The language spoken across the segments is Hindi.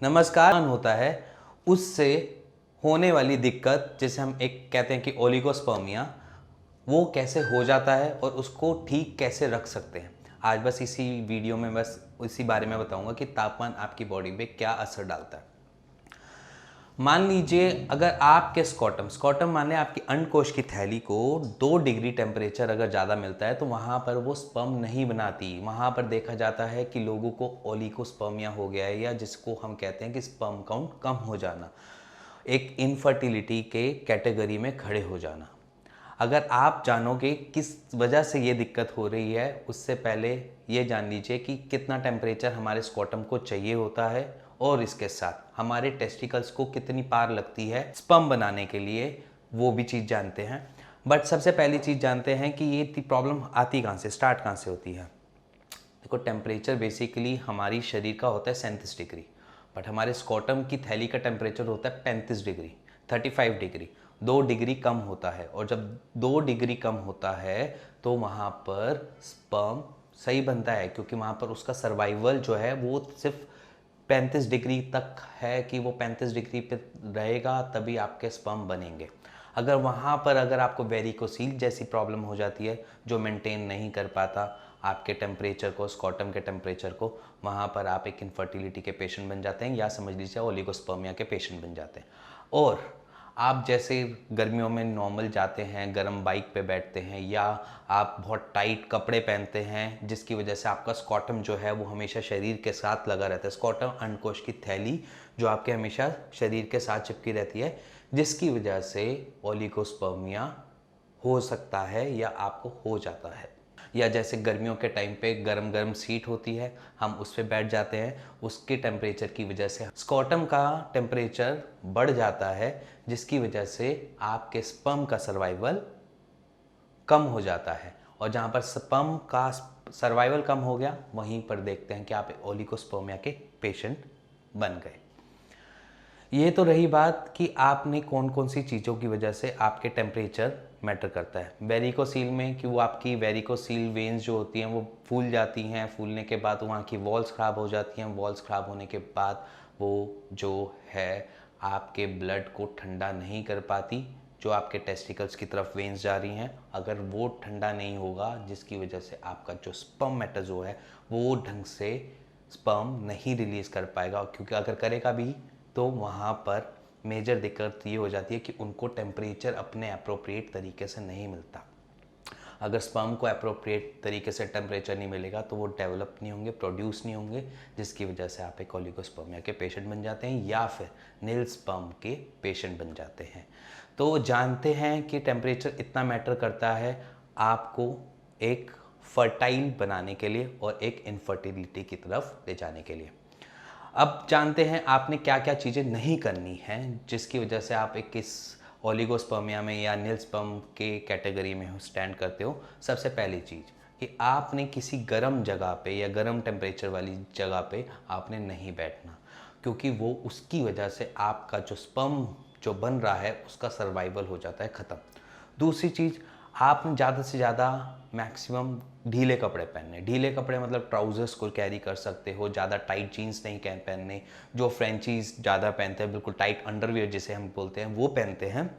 नमस्कार होता है उससे होने वाली दिक्कत जिसे हम एक कहते हैं कि ओलिगोस्पर्मिया, वो कैसे हो जाता है और उसको ठीक कैसे रख सकते हैं। आज बस इसी वीडियो में बस इसी बारे में बताऊंगा कि तापमान आपकी बॉडी पे क्या असर डालता है। मान लीजिए अगर आपके स्कॉटम स्कॉटम माने आपकी अंडकोश की थैली को 2 डिग्री टेम्परेचर अगर ज़्यादा मिलता है तो वहाँ पर वो स्पर्म नहीं बनाती। वहाँ पर देखा जाता है कि लोगों को ओलिगोस्पर्मिया हो गया है, या जिसको हम कहते हैं कि स्पर्म काउंट कम हो जाना, एक इनफर्टिलिटी के कैटेगरी में खड़े हो जाना। अगर आप जानोगे किस वजह से ये दिक्कत हो रही है, उससे पहले ये जान लीजिए कि कितना टेम्परेचर हमारे स्कॉटम को चाहिए होता है और इसके साथ हमारे टेस्टिकल्स को कितनी पार लगती है स्पर्म बनाने के लिए, वो भी चीज़ जानते हैं। बट सबसे पहली चीज़ जानते हैं कि ये प्रॉब्लम आती कहाँ से, स्टार्ट कहाँ से होती है। देखो, टेम्परेचर बेसिकली हमारी शरीर का होता है 37 डिग्री, बट हमारे स्कॉटम की थैली का टेम्परेचर होता है 35 डिग्री, 35 डिग्री। 2 डिग्री कम होता है, और जब 2 डिग्री कम होता है तो वहाँ पर स्पर्म सही बनता है, क्योंकि वहाँ पर उसका सर्वाइवल जो है वो सिर्फ 35 डिग्री तक है कि वो 35 डिग्री पे रहेगा, तभी आपके स्पर्म बनेंगे। अगर वहाँ पर अगर आपको वेरिकोसील जैसी प्रॉब्लम हो जाती है जो मेंटेन नहीं कर पाता आपके टेम्परेचर को, स्कॉटम के टेम्परेचर को, वहाँ पर आप एक इनफर्टिलिटी के पेशेंट बन जाते हैं, या समझ लीजिए ओलिगोस्पर्मिया के पेशेंट बन जाते हैं। और आप जैसे गर्मियों में नॉर्मल जाते हैं, गर्म बाइक पे बैठते हैं, या आप बहुत टाइट कपड़े पहनते हैं जिसकी वजह से आपका स्कॉटम जो है वो हमेशा शरीर के साथ लगा रहता है। स्कॉटम अंडकोश की थैली जो आपके हमेशा शरीर के साथ चिपकी रहती है, जिसकी वजह से ओलिगोस्पर्मिया हो सकता है या आपको हो जाता है। या जैसे गर्मियों के टाइम पे गरम गरम सीट होती है, हम उस पर बैठ जाते हैं, उसके टेम्परेचर की वजह से स्कॉटम का टेम्परेचर बढ़ जाता है, जिसकी वजह से आपके स्पर्म का सर्वाइवल कम हो जाता है। और जहाँ पर स्पर्म का सर्वाइवल कम हो गया, वहीं पर देखते हैं कि आप ओलिगोस्पर्मिया के पेशेंट बन गए। ये तो रही बात कि आपने कौन कौन सी चीज़ों की वजह से आपके टेम्परेचर मैटर करता है। वेरिकोसील में कि वो आपकी वेरिकोसील वेन्स जो होती हैं वो फूल जाती हैं, फूलने के बाद वहाँ की वॉल्स ख़राब हो जाती हैं, वॉल्स ख़राब होने के बाद वो जो है आपके ब्लड को ठंडा नहीं कर पाती, जो आपके टेस्टिकल्स की तरफ वेन्स जा रही हैं। अगर वो ठंडा नहीं होगा, जिसकी वजह से आपका जो स्पर्म मैटर जो है वो ढंग से स्पर्म नहीं रिलीज़ कर पाएगा, क्योंकि अगर करेगा भी तो वहाँ पर मेजर दिक्कत ये हो जाती है कि उनको टेम्परेचर अपने अप्रोप्रिएट तरीके से नहीं मिलता। अगर स्पर्म को अप्रोप्रिएट तरीके से टेम्परेचर नहीं मिलेगा तो वो डेवलप नहीं होंगे, प्रोड्यूस नहीं होंगे, जिसकी वजह से आप एक ओलिगोस्पर्मिया के पेशेंट बन जाते हैं, या फिर नील स्पर्म के पेशेंट बन जाते हैं। तो जानते हैं कि टेम्परेचर इतना मैटर करता है आपको एक फर्टाइल बनाने के लिए और एक इनफर्टिलिटी की तरफ ले जाने के लिए। अब जानते हैं आपने क्या क्या चीज़ें नहीं करनी हैं जिसकी वजह से आप एक इस ओलिगोस्पर्मिया में या नील स्पर्म के कैटेगरी में स्टैंड करते हो। सबसे पहली चीज़ कि आपने किसी गर्म जगह पे या गर्म टेम्परेचर वाली जगह पे आपने नहीं बैठना, क्योंकि वो उसकी वजह से आपका जो स्पर्म जो बन रहा है उसका सर्वाइवल हो जाता है ख़त्म। दूसरी चीज़, आपने ज़्यादा से ज़्यादा मैक्सिमम ढीले कपड़े पहनने। ढीले कपड़े मतलब ट्राउजर्स को कैरी कर सकते हो, ज़्यादा टाइट जीन्स नहीं पहनने। जो फ्रेंचीज ज़्यादा पहनते हैं, बिल्कुल टाइट अंडरवियर जिसे हम बोलते हैं, वो पहनते हैं।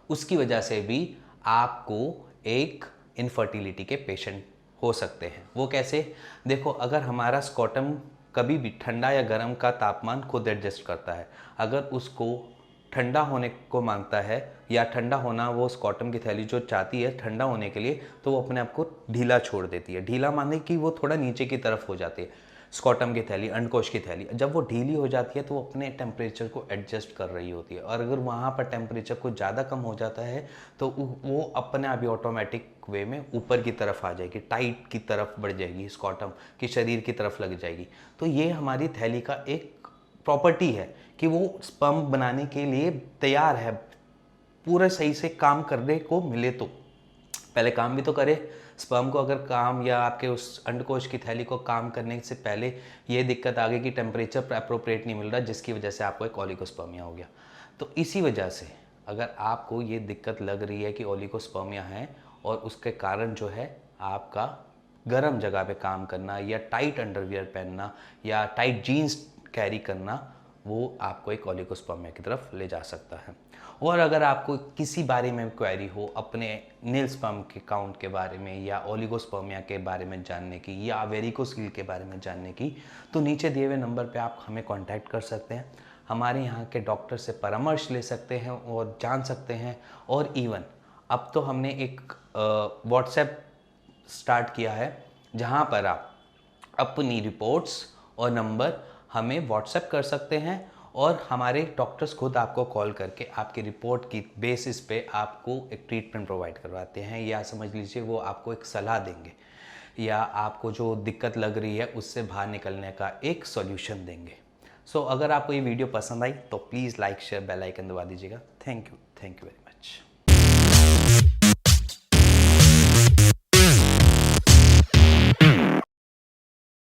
उसकी वजह से भी आपको एक इनफर्टिलिटी के पेशेंट हो सकते हैं। वो कैसे? देखो, अगर हमारा स्कॉटम कभी भी ठंडा या गर्म का तापमान खुद एडजस्ट करता है। अगर उसको ठंडा होने को मांगता है या ठंडा होना वो स्कॉटम की थैली जो चाहती है ठंडा होने के लिए, तो वो अपने आप को ढीला छोड़ देती है। ढीला माने कि वो थोड़ा नीचे की तरफ हो जाती है। स्कॉटम की थैली, अंडकोश की थैली जब वो ढीली हो जाती है तो वो अपने टेम्परेचर को एडजस्ट कर रही होती है, और अगर वहाँ पर टेम्परेचर कुछ ज़्यादा कम हो जाता है तो वो अपने आप ही ऑटोमेटिक वे में ऊपर की तरफ आ जाएगी, टाइट की तरफ बढ़ जाएगी, स्कॉटम की शरीर की तरफ लग जाएगी। तो ये हमारी थैली का एक प्रॉपर्टी है कि वो स्पर्म बनाने के लिए तैयार है, पूरा सही से काम करने को मिले तो पहले काम भी तो करे। स्पर्म को अगर काम या आपके उस अंडकोश की थैली को काम करने से पहले ये दिक्कत आ गई कि टेम्परेचर अप्रोप्रिएट नहीं मिल रहा, जिसकी वजह से आपको एक ओलिगोस्पर्मिया हो गया। तो इसी वजह से अगर आपको ये दिक्कत लग रही है कि ओलिगोस्पर्मिया है, और उसके कारण जो है आपका गर्म जगह पे काम करना या टाइट अंडरवियर पहनना या टाइट जीन्स कैरी करना वो आपको एक ओलिगोस्पर्मिया की तरफ ले जा सकता है। और अगर आपको किसी बारे में क्वेरी हो, अपने नील स्पर्म के काउंट के बारे में या ओलिगोस्पर्मिया के बारे में जानने की या वेरिकोसील के बारे में जानने की, तो नीचे दिए हुए नंबर पे आप हमें कांटेक्ट कर सकते हैं। हमारे यहाँ के डॉक्टर से परामर्श ले सकते हैं और जान सकते हैं। और इवन अब तो हमने एक व्हाट्सएप स्टार्ट किया है जहाँ पर आप अपनी रिपोर्ट्स और नंबर हमें व्हाट्सएप कर सकते हैं और हमारे डॉक्टर्स खुद आपको कॉल करके आपकी रिपोर्ट की बेसिस पे आपको एक ट्रीटमेंट प्रोवाइड करवाते हैं, या समझ लीजिए वो आपको एक सलाह देंगे या आपको जो दिक्कत लग रही है उससे बाहर निकलने का एक सॉल्यूशन देंगे। सो अगर आपको ये वीडियो पसंद आई तो please like share bell icon दबा दीजिएगा। Thank you very much.